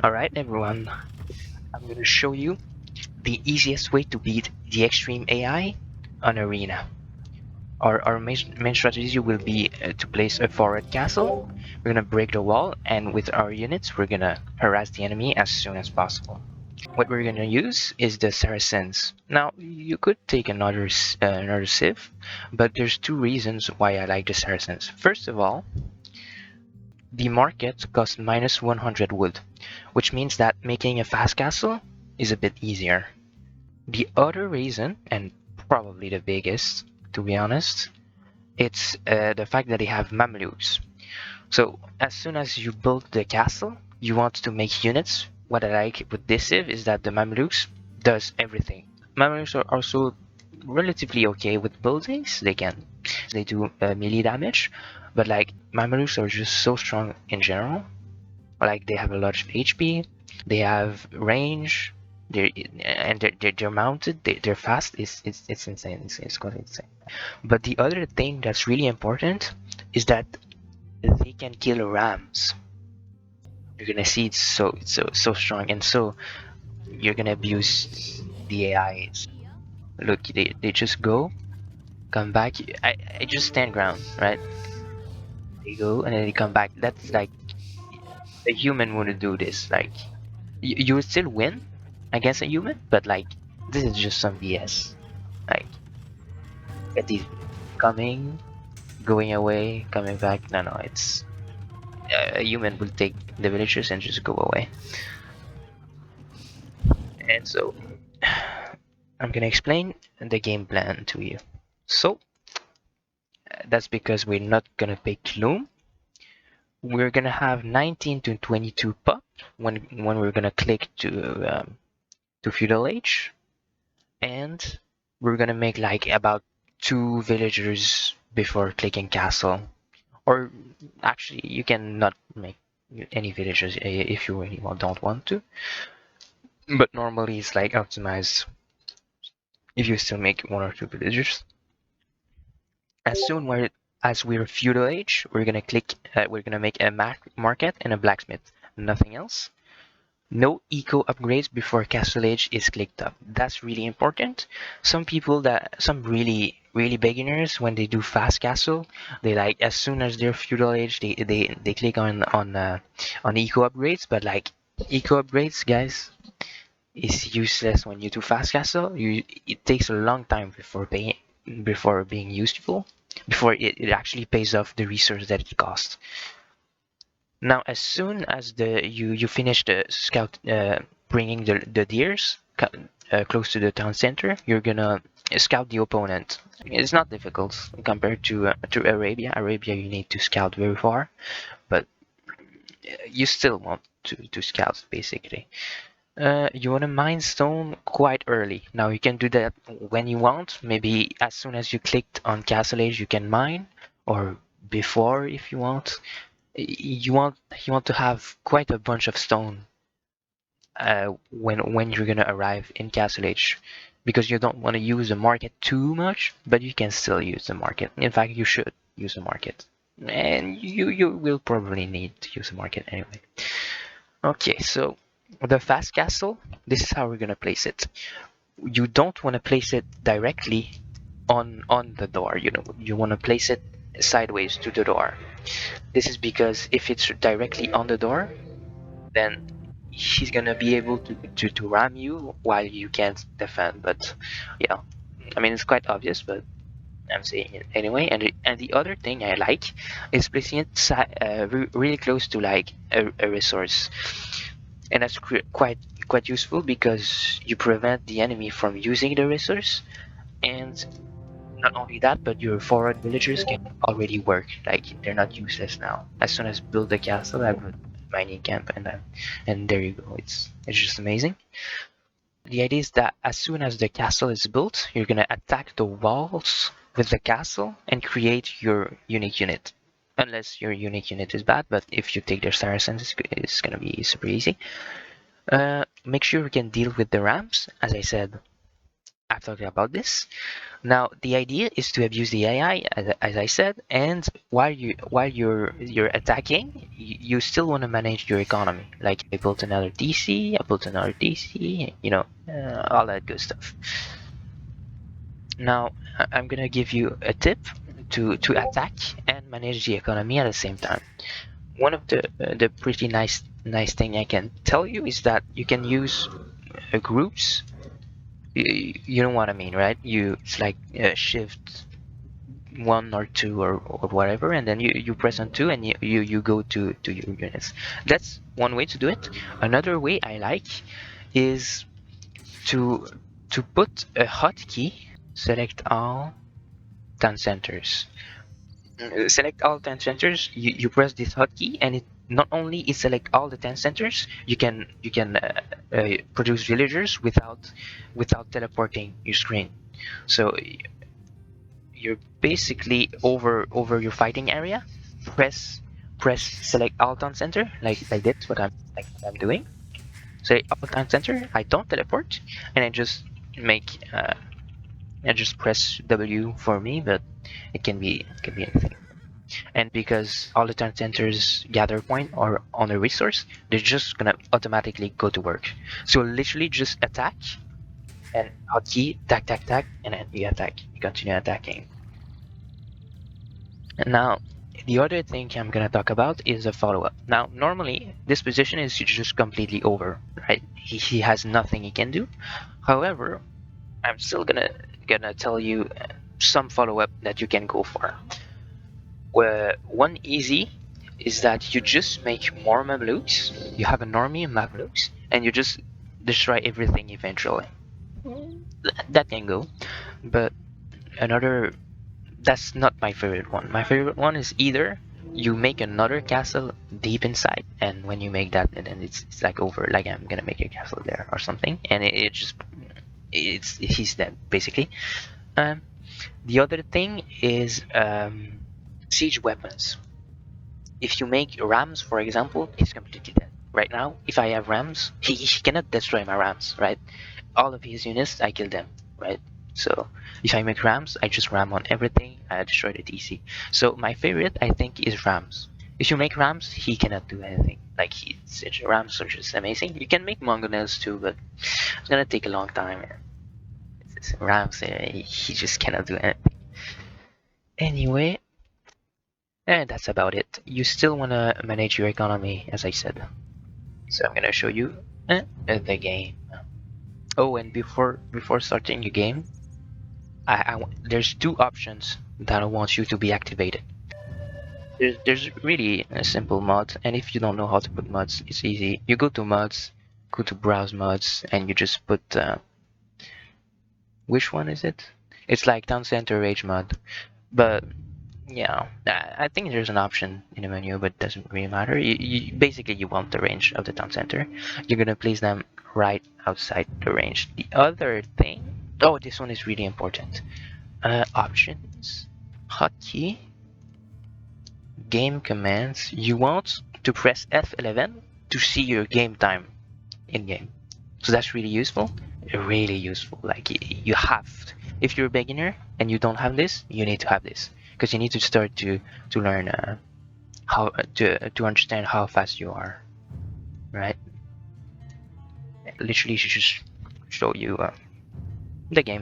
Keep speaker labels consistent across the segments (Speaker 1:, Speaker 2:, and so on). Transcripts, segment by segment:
Speaker 1: Alright everyone, I'm going to show you the easiest way to beat the extreme AI on Arena. Our main strategy will be to place a forward castle. We're going to break the wall, and with our units we're going to harass the enemy as soon as possible. What we're going to use is the Saracens. Now you could take another civ, but there's two reasons why I like the Saracens. First of all, the market costs minus 100 wood, which means that making a fast castle is a bit easier. The other reason, and probably the biggest, to be honest, it's the fact that they have mammelukes. So as soon as you build the castle, you want to make units. What I like with this civ is that the mammelukes does everything. Mammelukes are also relatively okay with buildings. They do melee damage, but like mammelukes are just so strong in general. Like they have a lot of HP, they have range, they're mounted, they're fast. It's insane. It's quite insane. But the other thing that's really important is that they can kill rams. You're gonna see it's so strong, and so you're gonna abuse the AIs. Look, they just go, come back. I just stand ground, right? They go and then they come back. That's like a human wouldn't do this. Like you would still win against a human, but like this is just some BS. Like at these coming, going away, coming back. No, it's a human will take the villagers and just go away. And so I'm gonna explain the game plan to you. So that's because we're not gonna pick Loom. We're gonna have 19 to 22 pop when we're gonna click to feudal age, and we're gonna make like about 2 villagers before clicking castle. Or actually, you can not make any villagers if you really don't want to. But normally it's like optimized if you still make 1 or 2 villagers. As soon as we're feudal age, we're gonna make a market and a blacksmith. Nothing else. No eco upgrades before castle age is clicked up. That's really important. Some really beginners, when they do fast castle, they like as soon as they're feudal age, they click on eco upgrades. But like eco upgrades, guys, is useless when you do fast castle. It takes a long time before being useful, before it actually pays off the resource that it costs. Now, as soon as you finish the scout bringing the deers close to the town center, you're gonna scout the opponent. It's not difficult compared to Arabia. Arabia, you need to scout very far, but you still want to scout basically. You want to mine stone quite early. Now you can do that when you want. Maybe as soon as you clicked on Castle Age, you can mine, or before if you want. You want to have quite a bunch of stone when you're gonna arrive in Castle Age, because you don't want to use the market too much, but you can still use the market. In fact, you should use the market, and you will probably need to use the market anyway. Okay, so the fast castle, this is how we're gonna place it. You don't want to place it directly on the door. You want to place it sideways to the door. This is because if it's directly on the door, then he's gonna be able to ram you while you can't defend. But yeah, I mean it's quite obvious, but I'm saying it anyway. And the other thing I like is placing it really close to like a resource, and that's quite useful because you prevent the enemy from using the resource. And not only that, but your forward villagers can already work. Like they're not useless now. As soon as build the castle, I put mining camp, and there you go. It's just amazing. The idea is that as soon as the castle is built, you're gonna attack the walls with the castle and create your unique unit. Unless your unique unit is bad, but if you take their saracens, it's gonna be super easy. Make sure you can deal with the ramps. As I said, I've talked about this. Now the idea is to abuse the AI, as I said, and while you're attacking, you still want to manage your economy. Like I built another DC, I built another DC, all that good stuff. Now I'm gonna give you a tip to attack and manage the economy at the same time. One of the pretty nice thing I can tell you is that you can use groups. You know what I mean, right? It's like shift one or two or whatever, and then you press on two and you go to your units. That's one way to do it. Another way I like is to put a hotkey, select all 10 centers. Select all 10 centers, you press this hotkey and it not only it select all the 10 centers, you can produce villagers without teleporting your screen. So you're basically over your fighting area. Press select alt on center like this. What I'm doing. Say alt on center. I don't teleport, and make I just press W for me, but it can be anything. And because all the 10 centers gather point or on a resource, they're just gonna automatically go to work. So literally just attack and hotkey, tack, and then you attack. You continue attacking. Now, the other thing I'm gonna talk about is a follow-up. Now, normally this position is just completely over, right? He has nothing he can do. However, I'm still gonna tell you some follow-up that you can go for. Where one easy is that you just make more mammelukes. You have an army of mammelukes, and you just destroy everything eventually. That can go, but another that's not my favorite one. My favorite one is either you make another castle deep inside, and when you make that, and then it's like over. Like I'm gonna make a castle there or something, and it just he's dead basically. Um, the other thing is siege weapons. If you make rams, for example, he's completely dead. Right now, if I have rams, he cannot destroy my rams, right? All of his units, I kill them, right? So if I make rams, I just ram on everything, I destroy the DC. So my favorite, I think, is rams. If you make rams, he cannot do anything. Like rams are just amazing. You can make mangonels too, but it's gonna take a long time. Rams, he just cannot do anything. Anyway, and that's about it. You still wanna manage your economy, as I said. So I'm gonna show you the game. Oh, and before starting your game, there's two options that I want you to be activated. There's really a simple mod, and if you don't know how to put mods, it's easy. You go to mods, go to browse mods, and you just put which one is it? It's like town center rage mod, but yeah, I think there's an option in the menu, but it doesn't really matter. Basically you want the range of the town center. You're gonna place them right outside the range. The other thing, oh, this one is really important. Options, hotkey, game commands. You want to press F11 to see your game time in game. So that's really useful. Really useful. Like you have to. If you're a beginner and you don't have this, you need to have this because you need to start to learn how to understand how fast you are, right? Literally, should just show you the game.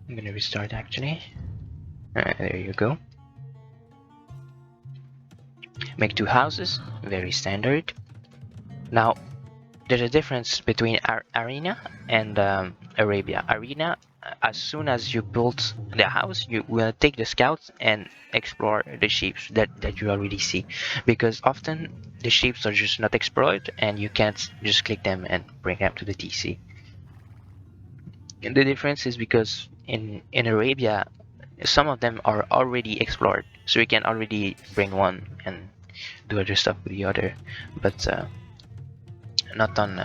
Speaker 1: I'm gonna restart actually. There you go. Make two houses, very standard. Now, there's a difference between Arena and Arabia. Arena, as soon as you build the house, you will take the scouts and explore the sheeps that you already see. Because often the sheeps are just not explored and you can't just click them and bring them to the TC. And the difference is because in Arabia, some of them are already explored. So you can already bring one and do other stuff with the other. But not on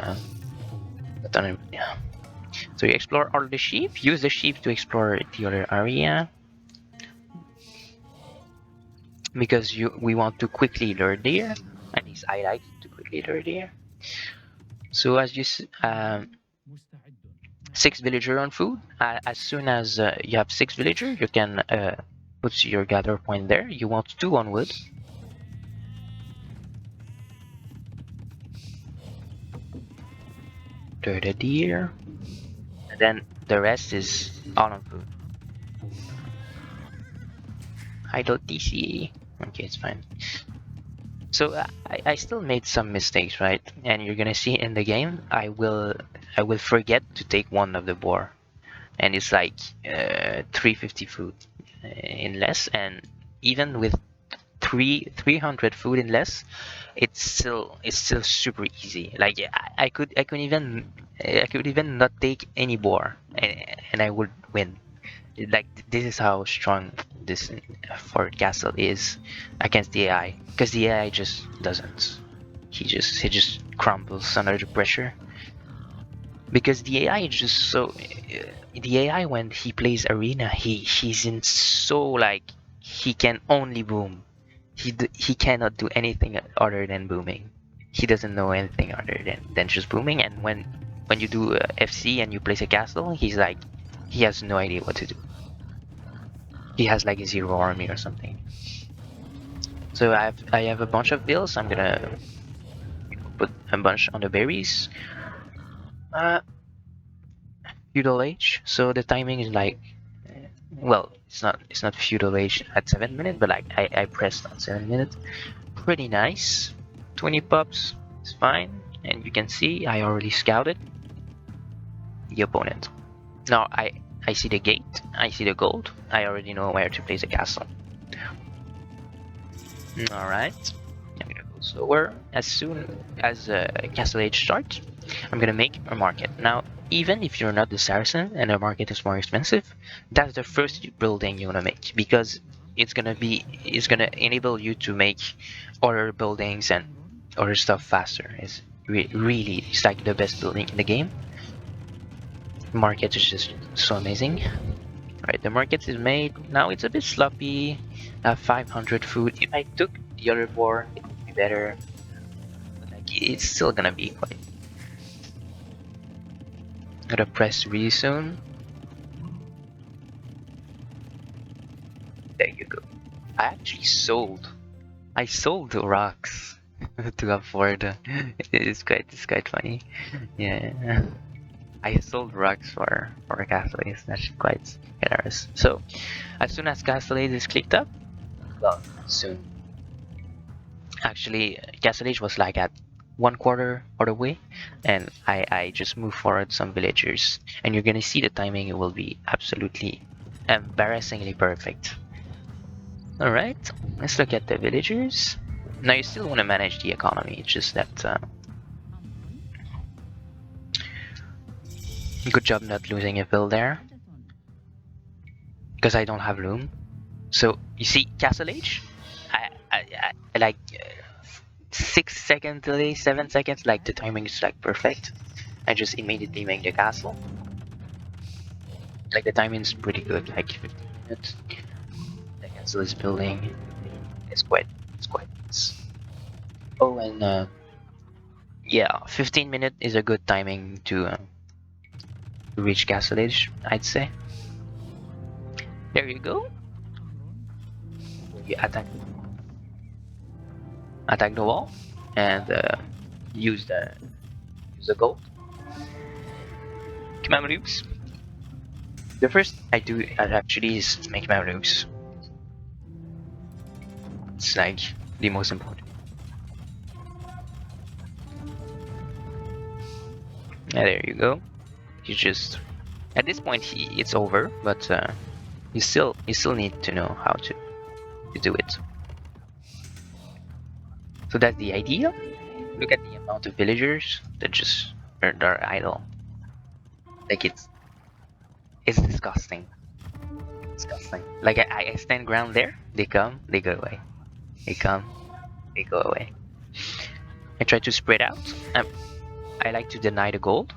Speaker 1: yeah. So you explore all the sheep, use the sheep to explore the other area because we want to quickly lure deer. At least I like to quickly lure deer. So as you 6 villager on food. As soon as you have 6 villager, you can put your gather point there. You want 2 on wood. The deer. And then the rest is all on food. Idle TC. Okay, it's fine. So I still made some mistakes, right? And you're gonna see in the game, I will forget to take one of the boar, and it's like 350 food in less, and even with 300 food in less, it's still super easy. Like I could even not take any boar, and I would win. Like this is how strong this Fort Castle is against the AI, because the AI just doesn't. He just crumbles under the pressure. Because the AI is just so. The AI when he plays arena, he's in so like he can only boom. He cannot do anything other than booming. He doesn't know anything other than just booming. And when you do FC and you place a castle, he's like he has no idea what to do. He has like a 0 army or something. So I have a bunch of bills. I'm gonna put a bunch on the berries. Uh, feudal age. So the timing is like, well, it's not feudal age at 7 minutes, but like I pressed on 7 minutes. Pretty nice. 20 pups is fine, and you can see I already scouted the opponent. Now I see the gate. I see the gold. I already know where to place a castle. All right. I'm gonna go slower. As soon as Castle Age starts, I'm gonna make a market. Now, even if you're not the Saracen and the market is more expensive, that's the first building you wanna make, because it's gonna enable you to make other buildings and other stuff faster. It's really it's like the best building in the game. Market is just so amazing. Right, the market is made. Now it's a bit sloppy. 500 food. If I took the other board, it would be better. But like, it's still gonna be quite. Gotta press really soon. There you go. I actually sold. I sold the rocks to afford. It's quite funny. Yeah. I sold rocks for Castle Ace. That's quite hilarious. So as soon as Castle Ace is clicked up, well, soon. Actually, Castle Age was like at 1/4 of the way, and I just moved forward some villagers, and you're gonna see the timing. It will be absolutely embarrassingly perfect. All right, let's look at the villagers. Now you still want to manage the economy. It's just that good job not losing a bill there, because I don't have loom. So you see, Castle Age, I like 6 seconds delay, 7 seconds. Like the timing is like perfect. I just immediately make the castle. Like the timing is pretty good. Like 15 minutes. The castle is building. It's quite nice. Oh, and yeah, 15 minutes is a good timing to reach castle age, I'd say. There you go. You attack the wall, and use the gold. Mammelukes. The first I do actually is make mammelukes. It's like the most important. Yeah, there you go. You just at this point it's over, but you still need to know how to do it. So that's the idea. Look at the amount of villagers that just are idle. Like it's disgusting. Disgusting. Like I stand ground there, they come, they go away. They come, they go away. I try to spread out. I like to deny the gold.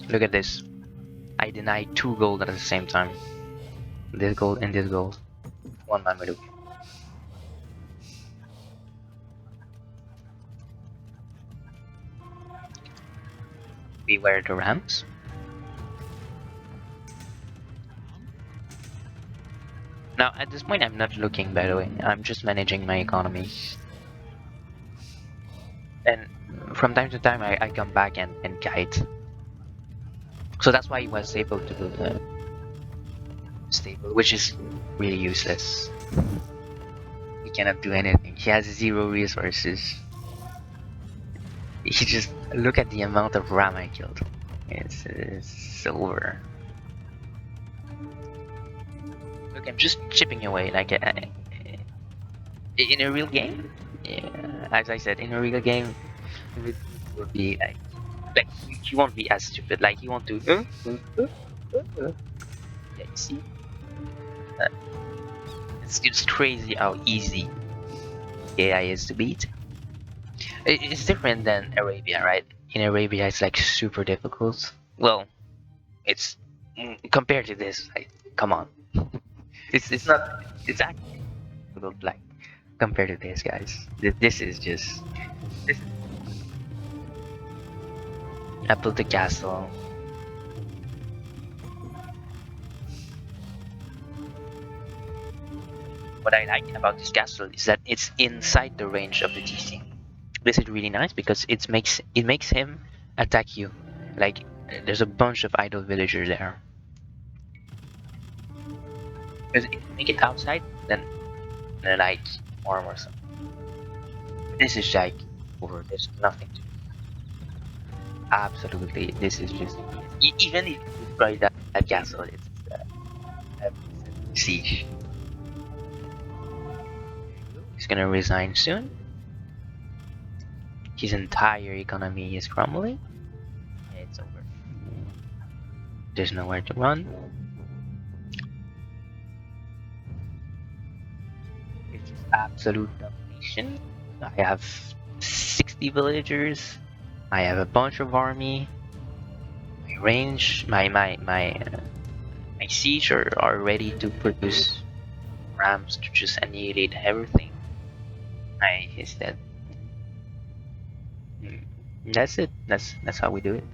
Speaker 1: Look at this. I deny 2 gold at the same time. This gold and this gold. One Mameluke. Beware the rams. Now, at this point, I'm not looking, by the way. I'm just managing my economy. And from time to time, I come back and guide. So that's why he was able to build a stable, which is really useless. He cannot do anything. He has 0 resources. He just look at the amount of ram I killed. It's over. Look, I'm just chipping away like in a real game. Yeah, as I said, in a real game, it would be like he won't be as stupid. Like he won't do. Yeah, you see, uh, it's just crazy how easy AI is to beat. It's different than Arabia, right? In Arabia, it's like super difficult. Well, it's compared to this. Like, come on, it's not. It's actually difficult, like compared to this, guys. This is just. This, I built the castle. What I like about this castle is that it's inside the range of the TC. This is really nice because it makes him attack you. Like there's a bunch of idle villagers there. Because if you make it outside, then like farm or something. This is like over. There's nothing to do. Absolutely, this is just even if you destroy that castle, it's a siege. He's gonna resign soon. His entire economy is crumbling. It's over. There's nowhere to run. It's just absolute domination. I have 60 villagers. I have a bunch of army. My range, my siege are ready to produce rams to just annihilate everything. He's dead. That's it. That's how we do it.